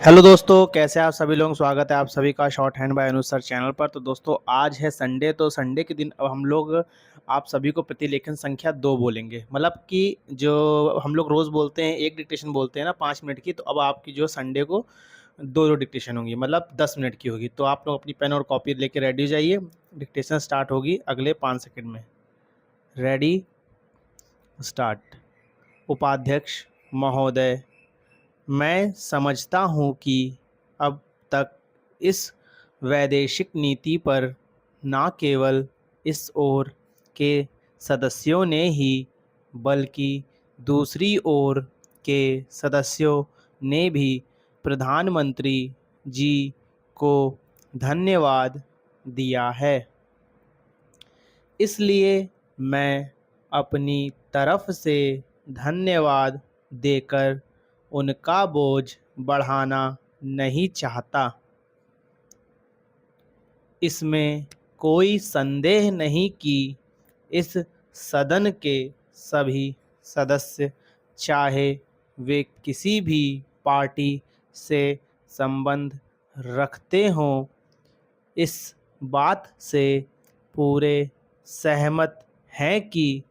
Hello दोस्तों, कैसे आप सभी लोग। स्वागत है आप सभी का शॉर्ट हैंड बाय अनुज सर चैनल पर। तो दोस्तों, आज है संडे। तो संडे के दिन अब हम लोग आप सभी को प्रतिलेखन संख्या 2 बोलेंगे। मतलब कि जो हम लोग रोज़ बोलते हैं एक डिक्टेशन बोलते हैं ना 5 मिनट की, तो अब आपकी जो संडे को दो दो डिक्टेशन होंगी, मतलब 10 मिनट की होगी। तो आप लोग अपनी पेन और कॉपी लेके रेडी हो जाइए। डिक्टेशन स्टार्ट होगी अगले 5 सेकंड में। Ready, start. उपाध्यक्ष महोदय, मैं समझता हूँ कि अब तक इस वैदेशिक नीति पर न केवल इस ओर के सदस्यों ने ही बल्कि दूसरी ओर के सदस्यों ने भी प्रधानमंत्री जी को धन्यवाद दिया है। इसलिए मैं अपनी तरफ से धन्यवाद देकर उनका बोझ बढ़ाना नहीं चाहता। इसमें कोई संदेह नहीं कि इस सदन के सभी सदस्य, चाहे वे किसी भी पार्टी से संबंध रखते हों, इस बात से पूरे सहमत हैं कि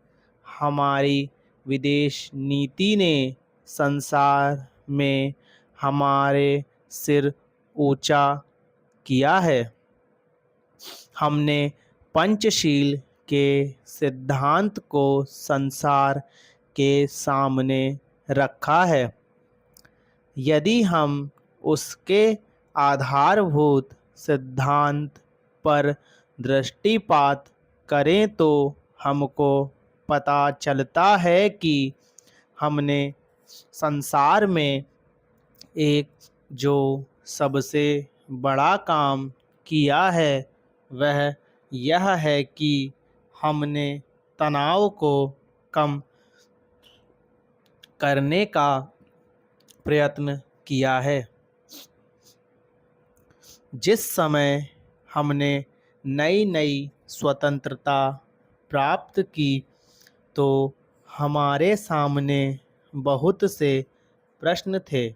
हमारी विदेश नीति ने संसार में हमारे सिर ऊंचा किया है। हमने पंचशील के सिद्धांत को संसार के सामने रखा है। यदि हम उसके आधारभूत सिद्धांत पर दृष्टिपात करें तो हमको पता चलता है कि हमने संसार में एक जो सबसे बड़ा काम किया है वह यह है कि हमने तनाव को कम करने का प्रयत्न किया है। जिस समय हमने नई नई स्वतंत्रता प्राप्त की तो हमारे सामने बहुत से प्रश्न थे।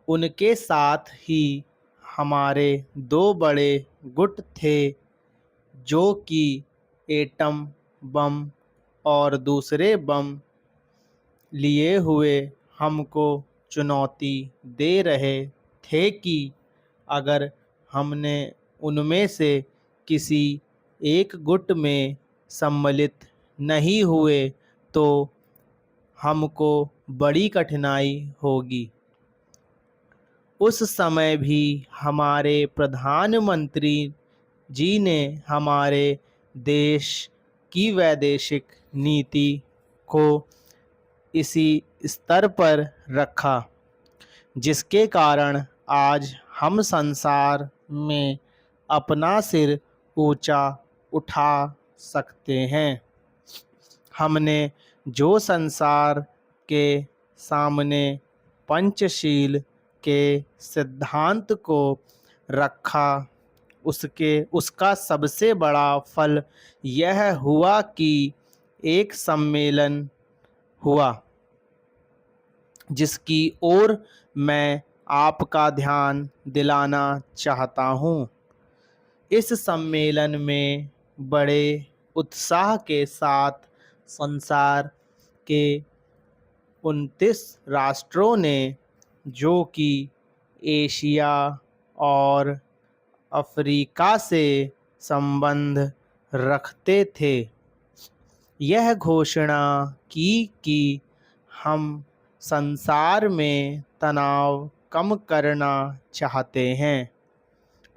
उनके साथ ही हमारे दो बड़े गुट थे जो कि एटम बम और दूसरे बम लिए हुए हमको चुनौती दे रहे थे कि अगर हमने उनमें से किसी एक गुट में सम्मिलित नहीं हुए तो हमको बड़ी कठिनाई होगी। उस समय भी हमारे प्रधानमंत्री जी ने हमारे देश की वैदेशिक नीति को इसी स्तर पर रखा जिसके कारण आज हम संसार में अपना सिर ऊंचा उठा सकते हैं। हमने जो संसार के सामने पंचशील के सिद्धांत को रखा उसका सबसे बड़ा फल यह हुआ कि एक सम्मेलन हुआ जिसकी ओर मैं आपका ध्यान दिलाना चाहता हूँ। इस सम्मेलन में बड़े उत्साह के साथ संसार के 29 राष्ट्रों ने, जो कि एशिया और अफ्रीका से संबंध रखते थे, यह घोषणा की कि हम संसार में तनाव कम करना चाहते हैं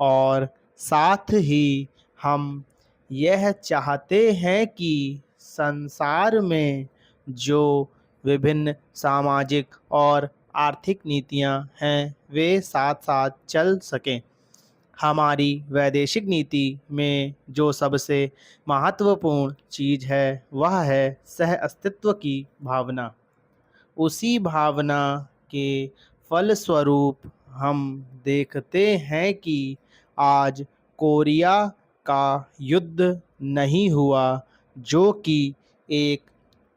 और साथ ही हम यह चाहते हैं कि संसार में जो विभिन्न सामाजिक और आर्थिक नीतियां हैं वे साथ साथ चल सकें। हमारी वैदेशिक नीति में जो सबसे महत्वपूर्ण चीज़ है वह है सह अस्तित्व की भावना। उसी भावना के फलस्वरूप हम देखते हैं कि आज कोरिया का युद्ध नहीं हुआ, जो कि एक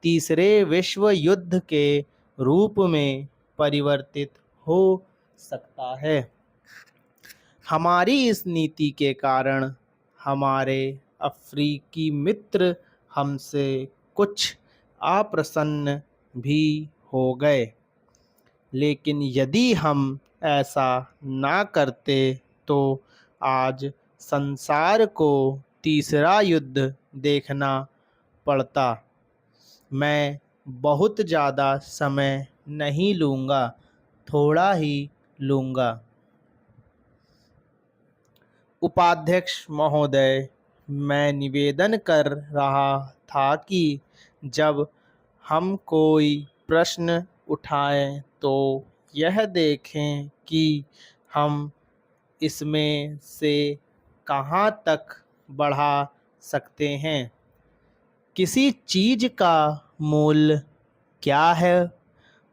तीसरे विश्व युद्ध के रूप में परिवर्तित हो सकता है। हमारी इस नीति के कारण हमारे अफ्रीकी मित्र हमसे कुछ अप्रसन्न भी हो गए, लेकिन यदि हम ऐसा ना करते तो आज संसार को तीसरा युद्ध देखना पड़ता। मैं बहुत ज़्यादा समय नहीं लूँगा, थोड़ा ही लूँगा। उपाध्यक्ष महोदय, मैं निवेदन कर रहा था कि जब हम कोई प्रश्न उठाएं तो यह देखें कि हम इसमें से कहाँ तक बढ़ा सकते हैं। किसी चीज़ का मूल्य क्या है,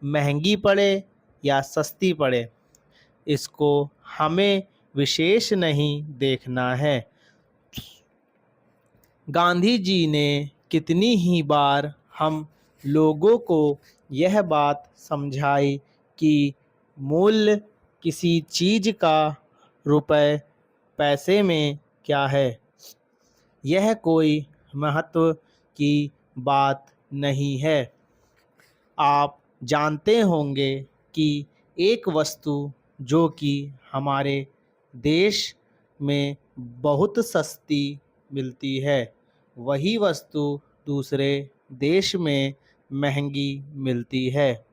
महंगी पड़े या सस्ती पड़े, इसको हमें विशेष नहीं देखना है। गांधी जी ने कितनी ही बार हम लोगों को यह बात समझाई कि मूल्य किसी चीज़ का रुपए पैसे में क्या है, यह कोई महत्व की बात नहीं है। आप जानते होंगे कि एक वस्तु जो कि हमारे देश में बहुत सस्ती मिलती है, वही वस्तु दूसरे देश में महंगी मिलती है।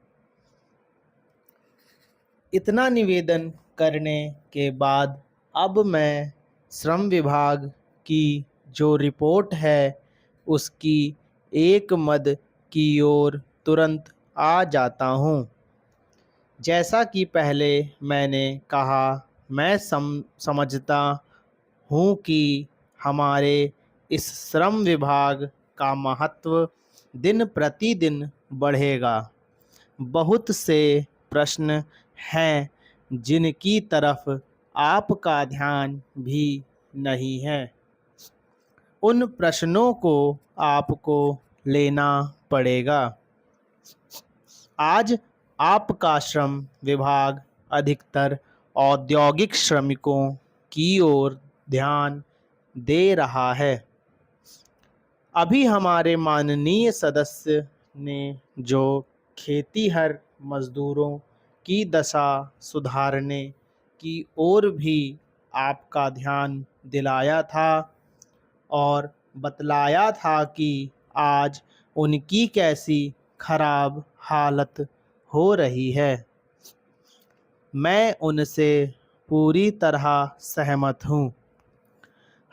इतना निवेदन करने के बाद अब मैं श्रम विभाग की जो रिपोर्ट है उसकी एक मद की ओर तुरंत आ जाता हूँ। जैसा कि पहले मैंने कहा, मैं समझता हूँ कि हमारे इस श्रम विभाग का महत्व दिन प्रतिदिन बढ़ेगा। बहुत से प्रश्न हैं जिनकी तरफ आपका ध्यान भी नहीं है। उन प्रश्नों को आपको लेना पड़ेगा। आज आपका श्रम विभाग अधिकतर औद्योगिक श्रमिकों की ओर ध्यान दे रहा है। अभी हमारे माननीय सदस्य ने जो खेतीहर मजदूरों की दशा सुधारने की ओर भी आपका ध्यान दिलाया था और बतलाया था कि आज उनकी कैसी खराब हालत हो रही है, मैं उनसे पूरी तरह सहमत हूँ।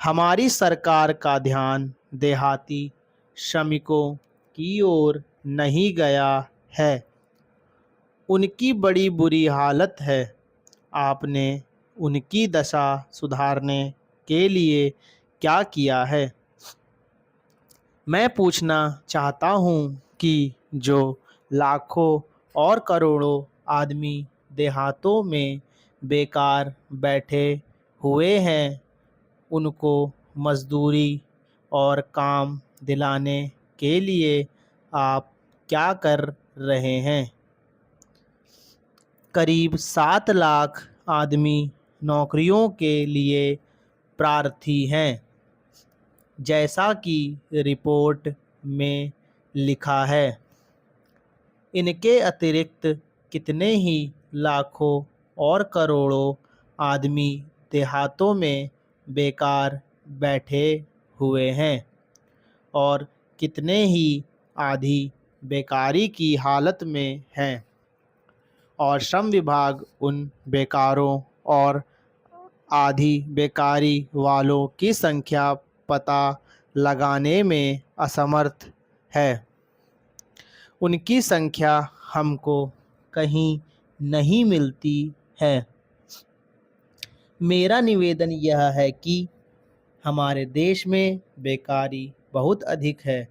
हमारी सरकार का ध्यान देहाती श्रमिकों की ओर नहीं गया है। उनकी बड़ी बुरी हालत है। आपने उनकी दशा सुधारने के लिए क्या किया है? मैं पूछना चाहता हूँ कि जो लाखों और करोड़ों आदमी देहातों में बेकार बैठे हुए हैं, उनको मजदूरी और काम दिलाने के लिए आप क्या कर रहे हैं? करीब 7 लाख आदमी नौकरियों के लिए प्रार्थी हैं, जैसा कि रिपोर्ट में लिखा है। इनके अतिरिक्त कितने ही लाखों और करोड़ों आदमी देहातों में बेकार बैठे हुए हैं और कितने ही आधी बेकारी की हालत में हैं, और श्रम विभाग उन बेकारों और आधी बेकारी वालों की संख्या पता लगाने में असमर्थ है। उनकी संख्या हमको कहीं नहीं मिलती है। मेरा निवेदन यह है कि हमारे देश में बेकारी बहुत अधिक है।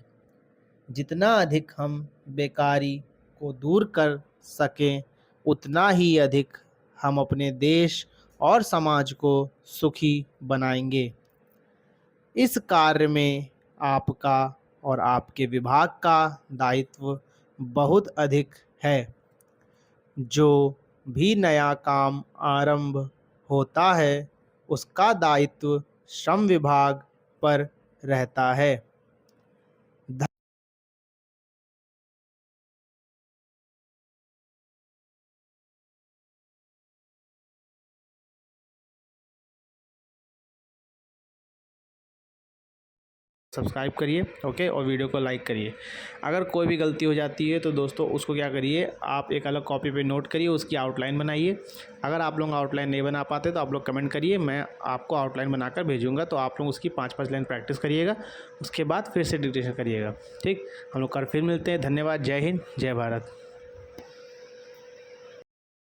जितना अधिक हम बेकारी को दूर कर सकें, उतना ही अधिक हम अपने देश और समाज को सुखी बनाएंगे। इस कार्य में आपका और आपके विभाग का दायित्व बहुत अधिक है। जो भी नया काम आरंभ होता है उसका दायित्व श्रम विभाग पर रहता है। सब्सक्राइब करिए, ओके, और वीडियो को लाइक करिए। अगर कोई भी गलती हो जाती है तो दोस्तों उसको क्या करिए, आप एक अलग कॉपी पे नोट करिए, उसकी आउटलाइन बनाइए। अगर आप लोग आउटलाइन नहीं बना पाते तो आप लोग कमेंट करिए, मैं आपको आउटलाइन बनाकर भेजूंगा, तो आप लोग उसकी 5-5 लाइन प्रैक्टिस करिएगा, उसके बाद फिर से डिक्टेशन करिएगा। ठीक, हम लोग कल फिर मिलते हैं। धन्यवाद। जय हिंद, जय भारत।